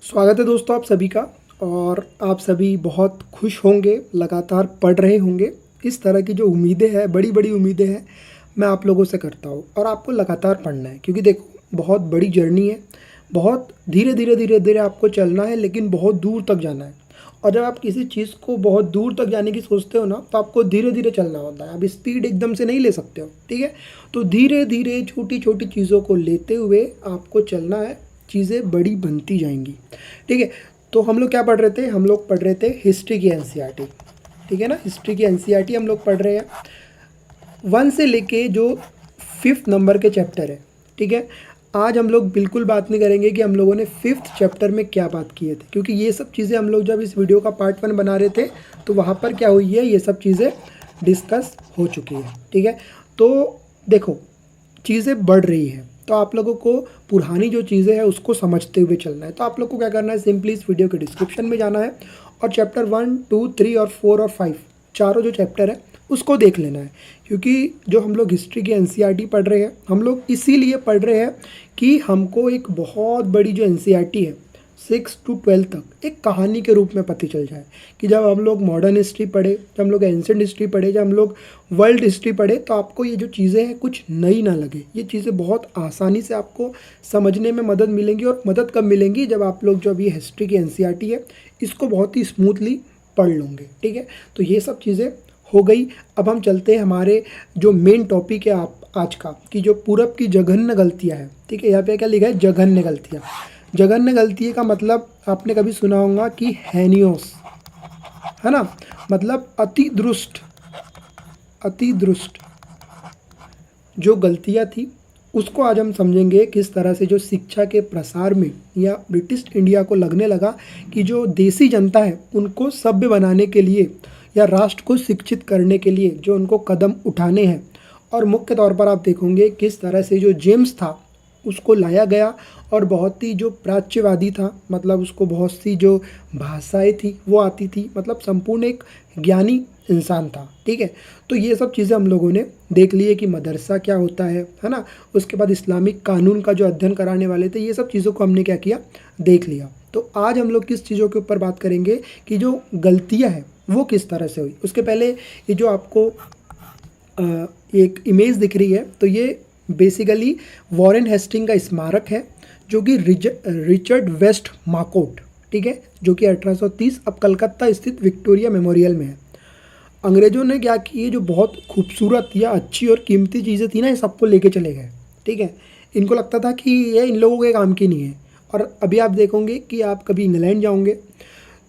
स्वागत है दोस्तों आप सभी का। और आप सभी बहुत खुश होंगे, लगातार पढ़ रहे होंगे। इस तरह की जो उम्मीदें हैं, बड़ी बड़ी उम्मीदें हैं, मैं आप लोगों से करता हूँ। और आपको लगातार पढ़ना है क्योंकि देखो, बहुत बड़ी जर्नी है। बहुत धीरे धीरे धीरे धीरे आपको चलना है, लेकिन बहुत दूर तक जाना है। और जब आप किसी चीज़ को बहुत दूर तक जाने की सोचते हो ना, तो आपको धीरे धीरे चलना होता है। आप स्पीड एकदम से नहीं ले सकते हो, ठीक है। तो धीरे धीरे छोटी छोटी चीज़ों को लेते हुए आपको चलना है, चीज़ें बड़ी बनती जाएंगी, ठीक है। तो हम लोग क्या पढ़ रहे थे? हम लोग पढ़ रहे थे हिस्ट्री की एनसीईआरटी, ठीक है ना। हिस्ट्री की एनसीईआरटी हम लोग पढ़ रहे हैं, 1 से लेके जो 5th नंबर के चैप्टर है, ठीक है। आज हम लोग बिल्कुल बात नहीं करेंगे कि हम लोगों ने 5th चैप्टर में क्या बात किए थे, क्योंकि ये सब चीज़ें हम लोग जब इस वीडियो का पार्ट 1 बना रहे थे तो वहाँ पर क्या हुई है, ये सब चीज़ें डिस्कस हो चुकी है, ठीक है। तो देखो, चीज़ें बढ़ रही हैं, तो आप लोगों को पुरानी जो चीज़ें हैं उसको समझते हुए चलना है। तो आप लोग को क्या करना है, सिंपली इस वीडियो के डिस्क्रिप्शन में जाना है और चैप्टर 1, 2, 3 और 4 और 5 चारों जो चैप्टर है उसको देख लेना है। क्योंकि जो हम लोग हिस्ट्री की एनसीईआरटी पढ़ रहे हैं, हम लोग इसीलिए पढ़ रहे हैं कि हमको एक बहुत बड़ी जो एनसीईआरटी है 6 to 12 तक एक कहानी के रूप में पता चल जाए कि जब हम लोग मॉडर्न हिस्ट्री पढ़े, जब हम लोग एंशिएंट हिस्ट्री पढ़े, जब हम लोग वर्ल्ड हिस्ट्री पढ़े, तो आपको ये जो चीज़ें हैं कुछ नई ना लगे। ये चीज़ें बहुत आसानी से आपको समझने में मदद मिलेंगी। और मदद कब मिलेंगी? जब आप लोग जो अभी हिस्ट्री की एनसीईआरटी है इसको बहुत ही स्मूथली पढ़ लोगे, ठीक है। तो ये सब चीज़ें हो गई। अब हम चलते हैं हमारे जो मेन टॉपिक है आप आज का, कि जो पूरब की जघन्य गलतियाँ हैं, ठीक है। यहाँ पे क्या लिखा है? जघन्य गलतियाँ। जघन्य गलती का मतलब आपने कभी सुना होगा कि हेनियोस, है ना, मतलब अति दुष्ट। अति दुष्ट जो गलतियाँ थी उसको आज हम समझेंगे किस तरह से जो शिक्षा के प्रसार में या ब्रिटिश इंडिया को लगने लगा कि जो देसी जनता है उनको सभ्य बनाने के लिए या राष्ट्र को शिक्षित करने के लिए जो उनको कदम उठाने हैं। और मुख्य तौर पर आप देखोगे किस तरह से जो जेम्स था उसको लाया गया, और बहुत ही जो प्राच्यवादी था, मतलब उसको बहुत सी जो भाषाएं थी वो आती थी, मतलब संपूर्ण एक ज्ञानी इंसान था, ठीक है। तो ये सब चीज़ें हम लोगों ने देख ली है कि मदरसा क्या होता है ना। उसके बाद इस्लामिक कानून का जो अध्ययन कराने वाले थे, ये सब चीज़ों को हमने क्या किया, देख लिया। तो आज हम लोग किस चीज़ों के ऊपर बात करेंगे कि जो गलतियाँ हैं वो किस तरह से हुई। उसके पहले ये जो आपको एक इमेज दिख रही है, तो ये बेसिकली वॉरेन हेस्टिंग का स्मारक है, जो कि रिचर्ड वेस्ट मार्कोट, ठीक है, जो कि 1830 अब कलकत्ता स्थित विक्टोरिया मेमोरियल में है। अंग्रेजों ने क्या की, ये जो बहुत खूबसूरत या अच्छी और कीमती चीज़ें थी ना, ये सबको लेके चले गए, ठीक है। इनको लगता था कि ये इन लोगों के काम की नहीं है। और अभी आप देखोगे कि आप कभी इंग्लैंड जाओगे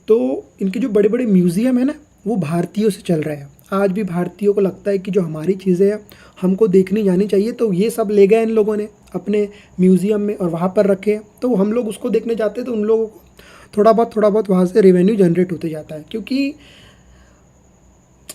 तो इनके जो बड़े बड़े म्यूज़ियम है ना, वो भारतीयों से चल रहे हैं। आज भी भारतीयों को लगता है कि जो हमारी चीज़ें हैं हमको देखनी जानी चाहिए, तो ये सब ले गए इन लोगों ने अपने म्यूज़ियम में और वहाँ पर रखे हैं। तो हम लोग उसको देखने जाते हैं तो उन लोगों को थोड़ा बहुत वहाँ से रेवेन्यू जनरेट होते जाता है, क्योंकि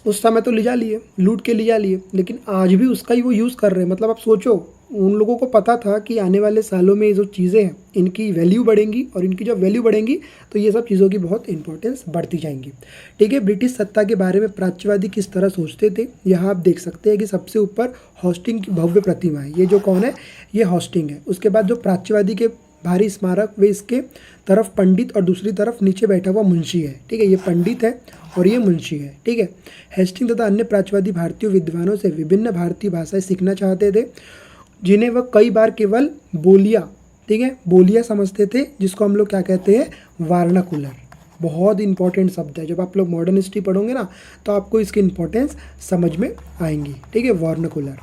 उस समय तो ले जा लिए, लूट के ले जा लिए, लेकिन आज भी उसका ही वो यूज़ कर रहे हैं। मतलब आप सोचो, उन लोगों को पता था कि आने वाले सालों में ये जो चीज़ें हैं इनकी वैल्यू बढ़ेंगी, और इनकी जब वैल्यू बढ़ेंगी तो ये सब चीज़ों की बहुत इंपॉर्टेंस बढ़ती जाएंगी, ठीक है। ब्रिटिश सत्ता के बारे में प्राच्यवादी किस तरह सोचते थे, यहाँ आप देख सकते हैं कि सबसे ऊपर हॉस्टिंग की भव्य प्रतिमा है। ये जो कौन है? ये हॉस्टिंग है। उसके बाद जो प्राच्यवादी के भारी स्मारक, वे इसके तरफ पंडित और दूसरी तरफ नीचे बैठा हुआ मुंशी है, ठीक है। ये पंडित है और ये मुंशी है, ठीक है। हेस्टिंग तथा अन्य प्राच्यवादी भारतीय विद्वानों से विभिन्न भारतीय भाषाएं सीखना चाहते थे, जिन्हें वह कई बार केवल बोलिया, ठीक है, बोलिया समझते थे, जिसको हम लोग क्या कहते हैं? वार्नाकुलर। बहुत इंपॉर्टेंट शब्द है। जब आप लोग मॉडर्न हिस्ट्री पढ़ोगे ना तो आपको इसकी इंपॉर्टेंस समझ में आएंगी, ठीक है, वार्नाकुलर।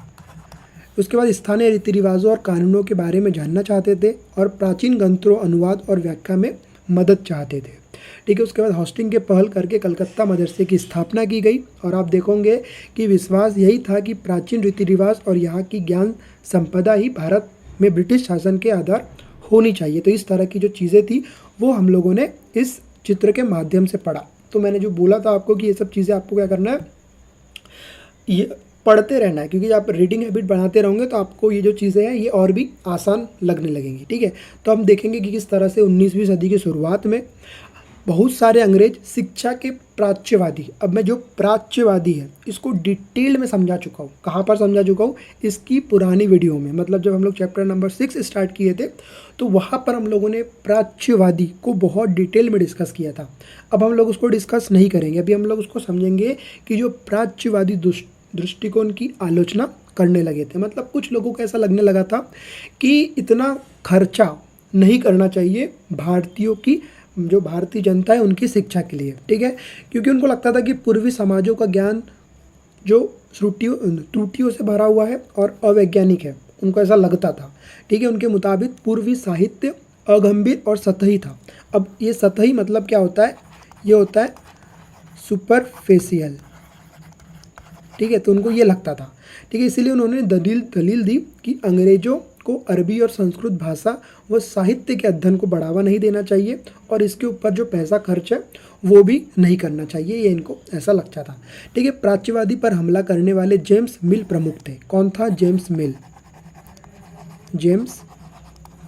उसके बाद स्थानीय रीति रिवाजों और कानूनों के बारे में जानना चाहते थे, और प्राचीन ग्रंथों, अनुवाद और व्याख्या में मदद चाहते थे, ठीक है। उसके बाद हॉस्टिंग के पहल करके कलकत्ता मदरसे की स्थापना की गई, और आप देखोगे कि विश्वास यही था कि प्राचीन रीति रिवाज और यहाँ की ज्ञान संपदा ही भारत में ब्रिटिश शासन के आधार होनी चाहिए। तो इस तरह की जो चीज़ें थी वो हम लोगों ने इस चित्र के माध्यम से पढ़ा। तो मैंने जो बोला था आपको कि ये सब चीज़ें आपको क्या करना है, ये पढ़ते रहना है, क्योंकि आप रीडिंग हैबिट बढ़ाते रहोगे तो आपको ये जो चीज़ें हैं ये और भी आसान लगने लगेंगी, ठीक है। तो हम देखेंगे कि किस तरह से 19वीं सदी की शुरुआत में बहुत सारे अंग्रेज शिक्षा के प्राच्यवादी। अब मैं जो प्राच्यवादी है इसको डिटेल में समझा चुका हूँ। कहाँ पर समझा चुका हूँ? इसकी पुरानी वीडियो में, मतलब जब हम लोग चैप्टर नंबर 6 स्टार्ट किए थे तो वहाँ पर हम लोगों ने प्राच्यवादी को बहुत डिटेल में डिस्कस किया था। अब हम लोग उसको डिस्कस नहीं करेंगे, अभी हम लोग उसको समझेंगे कि जो प्राच्यवादी दृष्टिकोण की आलोचना करने लगे थे। मतलब कुछ लोगों को ऐसा लगने लगा था कि इतना खर्चा नहीं करना चाहिए भारतीयों की, जो भारतीय जनता है उनकी शिक्षा के लिए, ठीक है। क्योंकि उनको लगता था कि पूर्वी समाजों का ज्ञान जो त्रुटियों से भरा हुआ है और अवैज्ञानिक है, उनको ऐसा लगता था, ठीक है। उनके मुताबिक पूर्वी साहित्य अगंभीर और सतही था। अब ये सतही मतलब क्या होता है? ये होता है सुपरफिशियल, ठीक है। तो उनको ये लगता था, ठीक है। इसीलिए उन्होंने दलील दी कि अंग्रेजों को अरबी और संस्कृत भाषा व साहित्य के अध्ययन को बढ़ावा नहीं देना चाहिए और इसके ऊपर जो पैसा खर्च है वो भी नहीं करना चाहिए, ये इनको ऐसा लगता था, ठीक है। प्राच्यवादी पर हमला करने वाले जेम्स मिल प्रमुख थे। कौन था? जेम्स मिल। जेम्स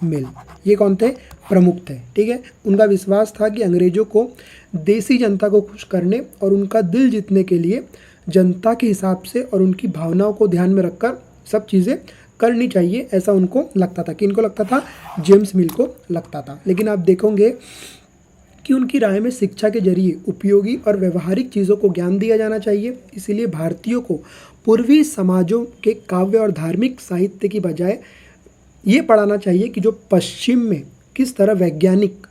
मिल ये कौन थे? प्रमुख थे, ठीक है। उनका विश्वास था कि अंग्रेजों को देसी जनता को खुश करने और उनका दिल जीतने के लिए जनता के हिसाब से और उनकी भावनाओं को ध्यान में रखकर सब चीज़ें करनी चाहिए, ऐसा उनको लगता था। कि इनको लगता था? जेम्स मिल को लगता था। लेकिन आप देखोगे कि उनकी राय में शिक्षा के जरिए उपयोगी और व्यवहारिक चीज़ों को ज्ञान दिया जाना चाहिए। इसीलिए भारतीयों को पूर्वी समाजों के काव्य और धार्मिक साहित्य की बजाय ये पढ़ाना चाहिए कि जो पश्चिम में किस तरह वैज्ञानिक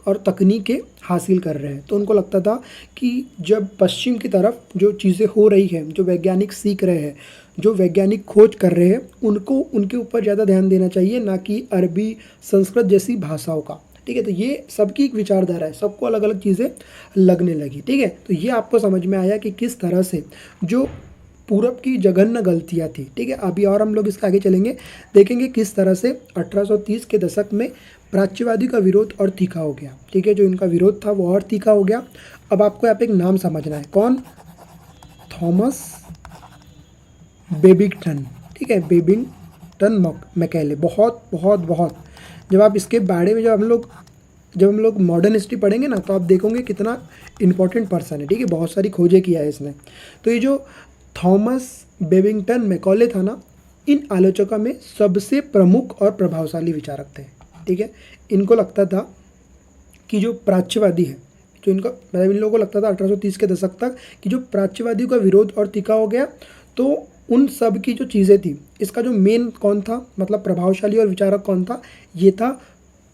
और तकनीकें हासिल कर रहे हैं। तो उनको लगता था कि जब पश्चिम की तरफ जो चीज़ें हो रही हैं, जो वैज्ञानिक सीख रहे हैं, जो वैज्ञानिक खोज कर रहे हैं, उनको उनके ऊपर ज़्यादा ध्यान देना चाहिए, ना कि अरबी संस्कृत जैसी भाषाओं का, ठीक है। तो ये सबकी एक विचारधारा है, सबको अलग अलग चीज़ें लगने लगी, ठीक है। तो ये आपको समझ में आया कि किस तरह से जो पूरब की जघन्य गलतियाँ थी, ठीक है। अभी और हम लोग इसके आगे चलेंगे, देखेंगे किस तरह से 1830 के दशक में प्राच्यवादी का विरोध और तीखा हो गया, ठीक है। जो इनका विरोध था वो और तीखा हो गया। अब आपको यहाँ पे एक नाम समझना है, कौन? थॉमस बेबिंगटन, ठीक है। Babington Macaulay. बहुत बहुत बहुत जब आप इसके बारे में जब हम लोग मॉडर्न हिस्ट्री पढ़ेंगे ना, तो आप देखोगे कितना इंपॉर्टेंट पर्सन है, ठीक है। बहुत सारी खोजें किया है इसने। तो ये जो थॉमस बेबिंगटन मैकॉले था ना, इन आलोचकों में सबसे प्रमुख और प्रभावशाली विचारक थे, ठीक है। इनको लगता था कि जो प्राच्यवादी है, जो इनको मतलब इन लोगों को लगता था 1830 के दशक तक कि जो प्राच्यवादियों का विरोध और तीखा हो गया, तो उन सब की जो चीज़ें थी, इसका जो मेन कौन था, मतलब प्रभावशाली और विचारक कौन था? ये था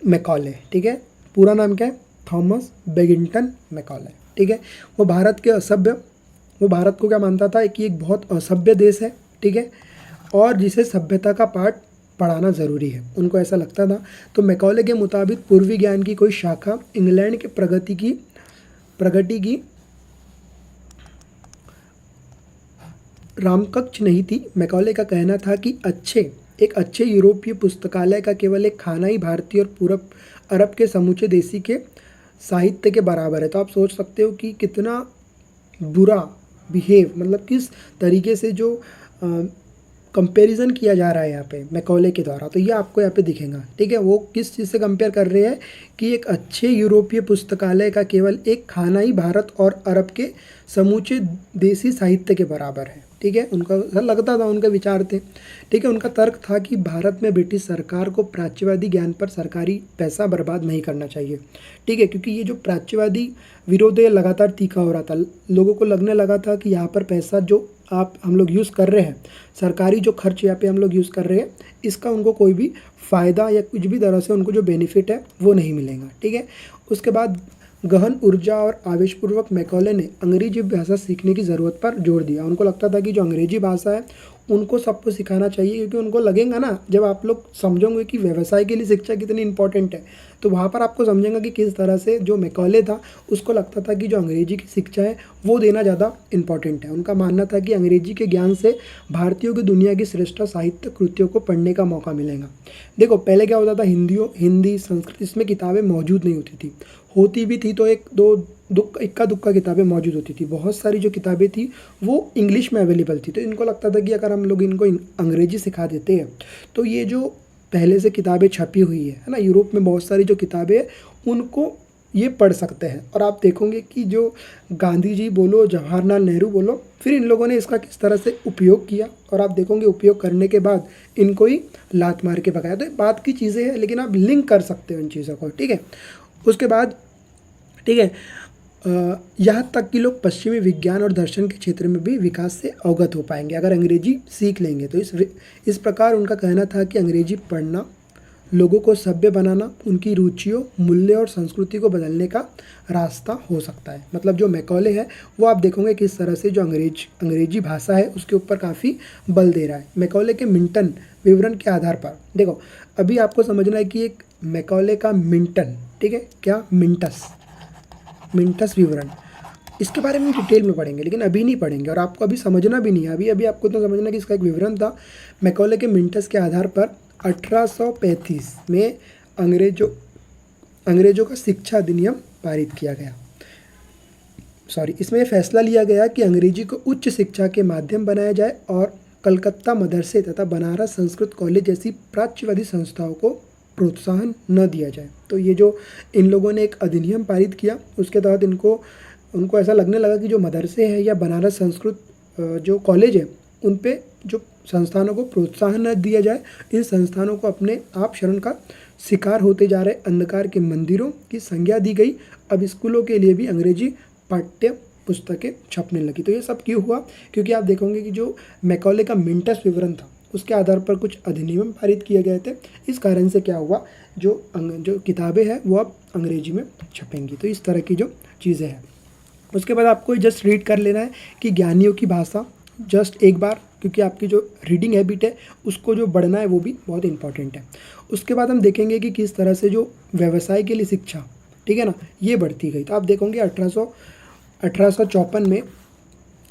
मैकॉले, ठीक है। पूरा नाम क्या है? थॉमस बेबिंगटन मैकॉले, ठीक है। वो भारत को क्या मानता था कि एक बहुत असभ्य देश है, ठीक है, और जिसे सभ्यता का पाठ पढ़ाना ज़रूरी है, उनको ऐसा लगता था। तो मैकॉले के मुताबिक पूर्वी ज्ञान की कोई शाखा इंग्लैंड के प्रगति की रामकक्ष नहीं थी। मैकॉले का कहना था कि एक अच्छे यूरोपीय पुस्तकालय का केवल एक खाना ही भारतीय और पूरब अरब के समूचे देसी के साहित्य के बराबर है। तो आप सोच सकते हो कि कितना बुरा बिहेव, मतलब किस तरीके से जो कंपैरिजन किया जा रहा है यहाँ पे मैकॉले के द्वारा। तो ये आपको यहाँ पे दिखेगा, ठीक है। वो किस चीज़ से कंपेयर कर रहे हैं कि एक अच्छे यूरोपीय पुस्तकालय का केवल एक खाना ही भारत और अरब के समूचे देसी साहित्य के बराबर है, ठीक है। उनका ऐसा लगता था, उनके विचार थे, ठीक है। उनका तर्क था कि भारत में ब्रिटिश सरकार को प्राच्यवादी ज्ञान पर सरकारी पैसा बर्बाद नहीं करना चाहिए, ठीक है। क्योंकि ये जो प्राच्यवादी विरोध है लगातार तीखा हो रहा था, लोगों को लगने लगा था कि यहाँ पर पैसा जो हम लोग यूज़ कर रहे हैं, सरकारी जो खर्च यहाँ पे हम लोग यूज़ कर रहे हैं, इसका उनको कोई भी फ़ायदा या कुछ भी तरह से उनको जो बेनिफिट है वो नहीं मिलेगा, ठीक है। उसके बाद गहन ऊर्जा और आवेशपूर्वक मैकॉले ने अंग्रेजी भाषा सीखने की ज़रूरत पर जोर दिया। उनको लगता था कि जो अंग्रेजी भाषा है उनको सबको सिखाना चाहिए, क्योंकि उनको लगेगा ना, जब आप लोग समझोगे कि व्यवसाय के लिए शिक्षा कितनी इंपॉर्टेंट है, तो वहाँ पर आपको समझेंगे कि किस तरह से जो मैकॉले था उसको लगता था कि जो अंग्रेजी की शिक्षा है वो देना ज़्यादा इंपॉर्टेंट है। उनका मानना था कि अंग्रेजी के ज्ञान से भारतीयों की दुनिया की श्रेष्ठ साहित्य कृतियों को पढ़ने का मौका मिलेगा। देखो पहले क्या होता था, हिंदी संस्कृत इसमें किताबें मौजूद नहीं होती थी, होती भी थी तो एक दो इक्का दुक्का किताबें मौजूद होती थी। बहुत सारी जो किताबें थी वो इंग्लिश में अवेलेबल थी। तो इनको लगता था कि अगर हम लोग इनको अंग्रेजी सिखा देते हैं तो ये जो पहले से किताबें छपी हुई है ना, यूरोप में बहुत सारी जो किताबें हैं उनको ये पढ़ सकते हैं। और आप देखोगे कि जो गांधी जी बोलो, जवाहरलाल नेहरू बोलो, फिर इन लोगों ने इसका किस तरह से उपयोग किया, और आप देखोगे उपयोग करने के बाद इनको ही लात मार के भगाया। तो ये बात की चीज़ें हैं, लेकिन आप लिंक कर सकते हो इन चीज़ों को, ठीक है। उसके बाद, ठीक है, यहाँ तक कि लोग पश्चिमी विज्ञान और दर्शन के क्षेत्र में भी विकास से अवगत हो पाएंगे अगर अंग्रेजी सीख लेंगे। तो इस प्रकार उनका कहना था कि अंग्रेजी पढ़ना लोगों को सभ्य बनाना, उनकी रुचियों, मूल्य और संस्कृति को बदलने का रास्ता हो सकता है। मतलब जो मैकॉले है वो आप देखोगे किस तरह से जो अंग्रेजी भाषा है उसके ऊपर काफ़ी बल दे रहा है। मैकॉले के मिल्टन विवरण के आधार पर देखो, अभी आपको समझना है कि एक मैकॉले का मिल्टन, ठीक है, क्या मिंटस विवरण, इसके बारे में डिटेल में पढ़ेंगे, लेकिन अभी नहीं पढ़ेंगे और आपको अभी समझना भी नहीं है। अभी आपको इतना समझना कि इसका एक विवरण था। मैकॉले के मिंटस के आधार पर 1835 में अंग्रेजों का शिक्षा अधिनियम पारित किया गया। इसमें फैसला लिया गया कि अंग्रेजी को उच्च शिक्षा के माध्यम बनाया जाए और कलकत्ता मदरसे तथा बनारस संस्कृत कॉलेज जैसी प्राच्यवादी संस्थाओं को प्रोत्साहन न दिया जाए। तो ये जो इन लोगों ने एक अधिनियम पारित किया, उसके तहत उनको ऐसा लगने लगा कि जो मदरसे हैं या बनारस संस्कृत जो कॉलेज है उन पे जो संस्थानों को प्रोत्साहन न दिया जाए, इन संस्थानों को अपने आप शरण का शिकार होते जा रहे अंधकार के मंदिरों की संज्ञा दी गई। अब स्कूलों के लिए भी अंग्रेजी पाठ्य पुस्तकें छपने लगी। तो ये सब क्यों हुआ? क्योंकि आप देखोगे कि जो मैकॉले का मिंटस विवरण था उसके आधार पर कुछ अधिनियम पारित किए गए थे। इस कारण से क्या हुआ, जो किताबें हैं वो अब अंग्रेजी में छपेंगी। तो इस तरह की जो चीज़ें हैं, उसके बाद आपको जस्ट रीड कर लेना है कि ज्ञानियों की भाषा, जस्ट एक बार, क्योंकि आपकी जो रीडिंग हैबिट है उसको जो बढ़ना है वो भी बहुत इंपॉर्टेंट है। उसके बाद हम देखेंगे कि किस तरह से जो व्यवसाय के लिए शिक्षा, ठीक है ना, ये बढ़ती गई। तो आप देखोगे 1854 में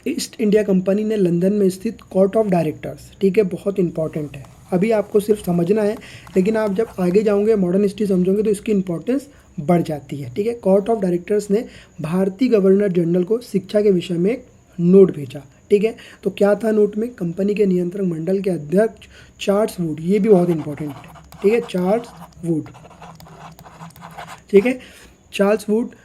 ईस्ट इंडिया कंपनी ने लंदन में स्थित कोर्ट ऑफ डायरेक्टर्स, ठीक है, बहुत इंपॉर्टेंट है, अभी आपको सिर्फ समझना है, लेकिन आप जब आगे जाओगे मॉडर्न हिस्ट्री समझोगे तो इसकी इंपॉर्टेंस बढ़ जाती है, ठीक है। कोर्ट ऑफ डायरेक्टर्स ने भारतीय गवर्नर जनरल को शिक्षा के विषय में एक नोट भेजा, ठीक है। तो क्या था नोट में? कंपनी के नियंत्रक मंडल के अध्यक्ष चार्ल्स वुड, ये भी बहुत इंपॉर्टेंट है, ठीक है, चार्ल्स वुड, ठीक है, चार्ल्स वुड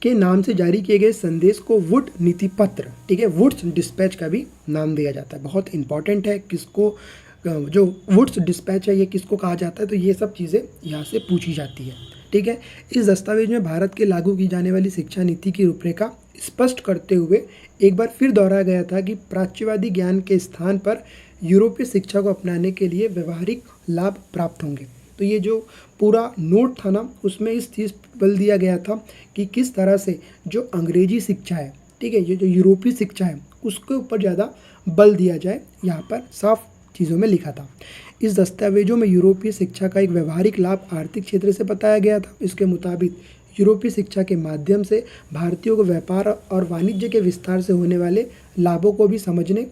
के नाम से जारी किए गए संदेश को वुड नीति पत्र, ठीक है, वुड्स डिस्पैच का भी नाम दिया जाता है, बहुत इंपॉर्टेंट है। किसको, जो वुड्स डिस्पैच है ये किसको कहा जाता है? तो ये सब चीज़ें यहाँ से पूछी जाती है, ठीक है। इस दस्तावेज में भारत के लागू की जाने वाली शिक्षा नीति की रूपरेखा स्पष्ट करते हुए एक बार फिर दोहराया गया था कि प्राच्यवादी ज्ञान के स्थान पर यूरोपीय शिक्षा को अपनाने के लिए व्यवहारिक लाभ प्राप्त होंगे। तो ये जो पूरा नोट था ना, उसमें इस चीज़ पर बल दिया गया था कि किस तरह से जो अंग्रेजी शिक्षा है, ठीक है, ये जो यूरोपीय शिक्षा है उसके ऊपर ज़्यादा बल दिया जाए, यहाँ पर साफ चीज़ों में लिखा था। इस दस्तावेजों में यूरोपीय शिक्षा का एक व्यवहारिक लाभ आर्थिक क्षेत्र से बताया गया था। इसके मुताबिक यूरोपीय शिक्षा के माध्यम से भारतीयों को व्यापार और वाणिज्य के विस्तार से होने वाले लाभों को भी समझने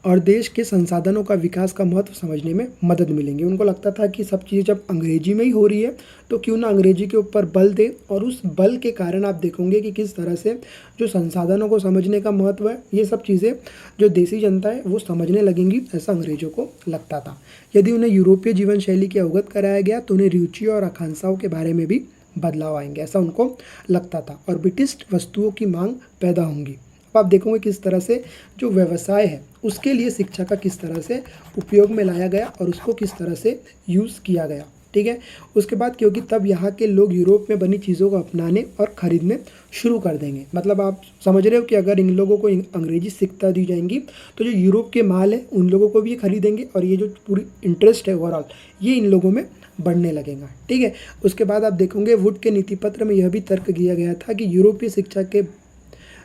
और देश के संसाधनों का विकास का महत्व समझने में मदद मिलेंगी। उनको लगता था कि सब चीज़ें जब अंग्रेजी में ही हो रही है तो क्यों ना अंग्रेजी के ऊपर बल दें, और उस बल के कारण आप देखोगे कि किस तरह से जो संसाधनों को समझने का महत्व है, ये सब चीज़ें जो देसी जनता है वो समझने लगेंगी, ऐसा अंग्रेजों को लगता था। यदि उन्हें यूरोपीय जीवन शैली के अवगत कराया गया तो उन्हें रुचियों और आकांक्षाओं के बारे में भी बदलाव आएंगे, ऐसा उनको लगता था, और ब्रिटिश वस्तुओं की मांग पैदा होंगी। अब आप देखोगे किस तरह से जो व्यवसाय है उसके लिए शिक्षा का किस तरह से उपयोग में लाया गया और उसको किस तरह से यूज़ किया गया, ठीक है। उसके बाद क्योंकि तब यहाँ के लोग यूरोप में बनी चीज़ों को अपनाने और ख़रीदने शुरू कर देंगे। मतलब आप समझ रहे हो कि अगर इन लोगों को अंग्रेजी शिक्षा दी जाएंगी तो जो यूरोप के माल है उन लोगों को भी खरीदेंगे, और ये जो पूरी इंटरेस्ट है ओवरऑल ये इन लोगों में बढ़ने लगेगा, ठीक है। उसके बाद आप देखोगे वुड के नीति पत्र में यह भी तर्क दिया गया था कि यूरोपीय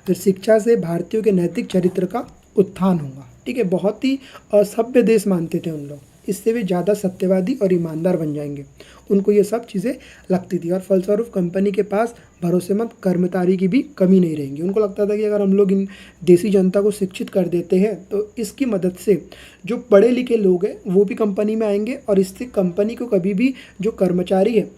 शिक्षा से भारतीयों के नैतिक चरित्र का उत्थान होगा, ठीक है। बहुत ही असभ्य देश मानते थे उन लोग, इससे वे ज़्यादा सत्यवादी और ईमानदार बन जाएंगे, उनको ये सब चीज़ें लगती थी। और फलस्वरूप कंपनी के पास भरोसेमंद कर्मचारी की भी कमी नहीं रहेंगी। उनको लगता था कि अगर हम लोग इन देसी जनता को शिक्षित कर देते हैं तो इसकी मदद से जो पढ़े लिखे लोग हैं वो भी कंपनी में आएंगे, और इससे कंपनी को कभी भी जो कर्मचारी है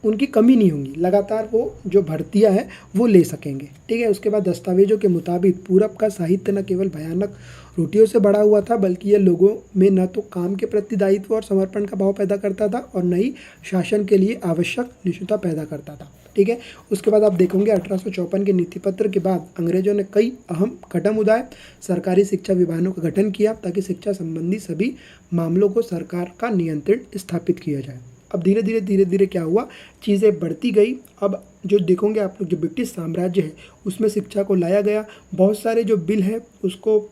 उनकी कमी नहीं होगी, लगातार वो जो भर्तियां हैं वो ले सकेंगे, ठीक है। उसके बाद दस्तावेजों के मुताबिक पूरब का साहित्य न केवल भयानक रोटियों से बड़ा हुआ था, बल्कि यह लोगों में न तो काम के प्रति दायित्व और समर्पण का भाव पैदा करता था और न ही शासन के लिए आवश्यक निश्चितता पैदा करता था। ठीक है, उसके बाद आप देखोगे 1854 के नीति पत्र के बाद अंग्रेजों ने कई अहम कदम उठाए। सरकारी शिक्षा विभागों का गठन किया ताकि शिक्षा संबंधी सभी मामलों को सरकार का नियंत्रण स्थापित किया जाए। अब धीरे धीरे क्या हुआ, चीज़ें बढ़ती गई। अब जो देखोगे आप लोग, जो ब्रिटिश साम्राज्य है उसमें शिक्षा को लाया गया। बहुत सारे जो बिल है उसको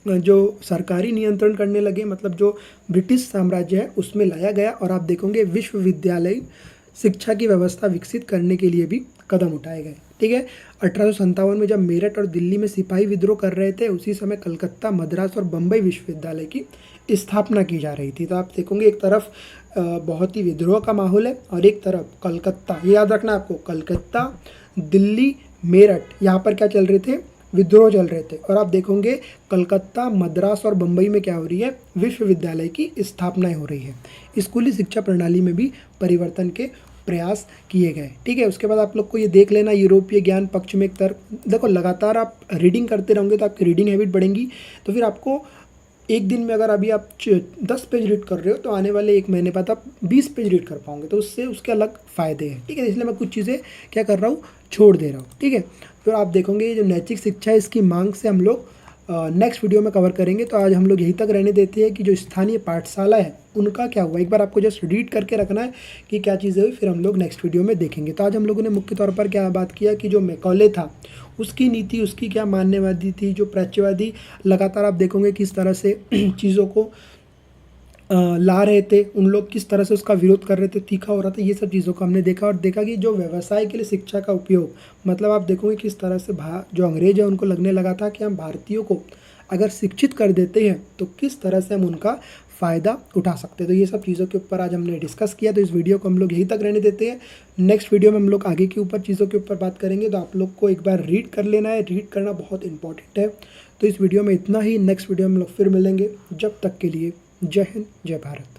जो सरकारी नियंत्रण करने लगे, मतलब जो ब्रिटिश साम्राज्य है उसमें लाया गया। और आप देखोगे विश्वविद्यालय शिक्षा की व्यवस्था विकसित करने के लिए भी कदम उठाए गए। ठीक है, 1857 में जब मेरठ और दिल्ली में सिपाही विद्रोह कर रहे थे, उसी समय कलकत्ता, मद्रास और बम्बई विश्वविद्यालय की स्थापना की जा रही थी। तो आप देखोगे एक तरफ बहुत ही विद्रोह का माहौल है और एक तरफ कलकत्ता, ये याद रखना आपको, कलकत्ता, दिल्ली, मेरठ, यहाँ पर क्या चल रहे थे, विद्रोह चल रहे थे। और आप देखोगे कलकत्ता, मद्रास और बम्बई में क्या हो रही है, विश्वविद्यालय की स्थापनाएं हो रही है। स्कूली शिक्षा प्रणाली में भी परिवर्तन के प्रयास किए गए। ठीक है, उसके बाद आप लोग को ये देख लेना, यूरोपीय ज्ञान पक्ष में एक तरफ देखो, लगातार आप रीडिंग करते रहोगे तो आपकी रीडिंग हैबिट बढ़ेंगी। तो फिर आपको एक दिन में अगर अभी आप 10 पेज रीड कर रहे हो तो आने वाले 1 महीने बाद आप 20 पेज रीड कर पाओगे, तो उससे उसके अलग फ़ायदे हैं। ठीक है, इसलिए मैं कुछ चीज़ें क्या कर रहा हूँ, छोड़ दे रहा हूँ। ठीक है, फिर आप देखोगे ये जो नैतिक शिक्षा है इसकी मांग से हम लोग नेक्स्ट वीडियो में कवर करेंगे। तो आज हम लोग यहीं तक रहने देते हैं कि जो स्थानीय पाठशाला है उनका क्या हुआ, एक बार आपको जस्ट रीड करके रखना है कि क्या चीज़ें हुई, फिर हम लोग नेक्स्ट वीडियो में देखेंगे। तो आज हम लोगों ने मुख्य तौर पर क्या बात किया कि जो मैकॉले था उसकी नीति, उसकी क्या मान्यवादी थी, जो प्राच्यवादी लगातार आप देखोगे किस तरह से चीज़ों को ला रहे थे, उन लोग किस तरह से उसका विरोध कर रहे थे, तीखा हो रहा था, ये सब चीज़ों को हमने देखा। और देखा कि जो व्यवसाय के लिए शिक्षा का उपयोग, मतलब आप देखोगे किस तरह से जो अंग्रेज है उनको लगने लगा था कि हम भारतीयों को अगर शिक्षित कर देते हैं तो किस तरह से हम उनका फ़ायदा उठा सकते हैं। तो ये सब चीज़ों के ऊपर आज हमने डिस्कस किया। तो इस वीडियो को हम लोग यहीं तक रहने देते हैं। नेक्स्ट वीडियो में हम लोग आगे के ऊपर चीज़ों के ऊपर बात करेंगे। तो आप लोग को एक बार रीड कर लेना है, रीड करना बहुत इंपॉर्टेंट है। तो इस वीडियो में इतना ही, नेक्स्ट वीडियो में हम लोग फिर मिलेंगे। जब तक के लिए जय हिंद, जय भारत।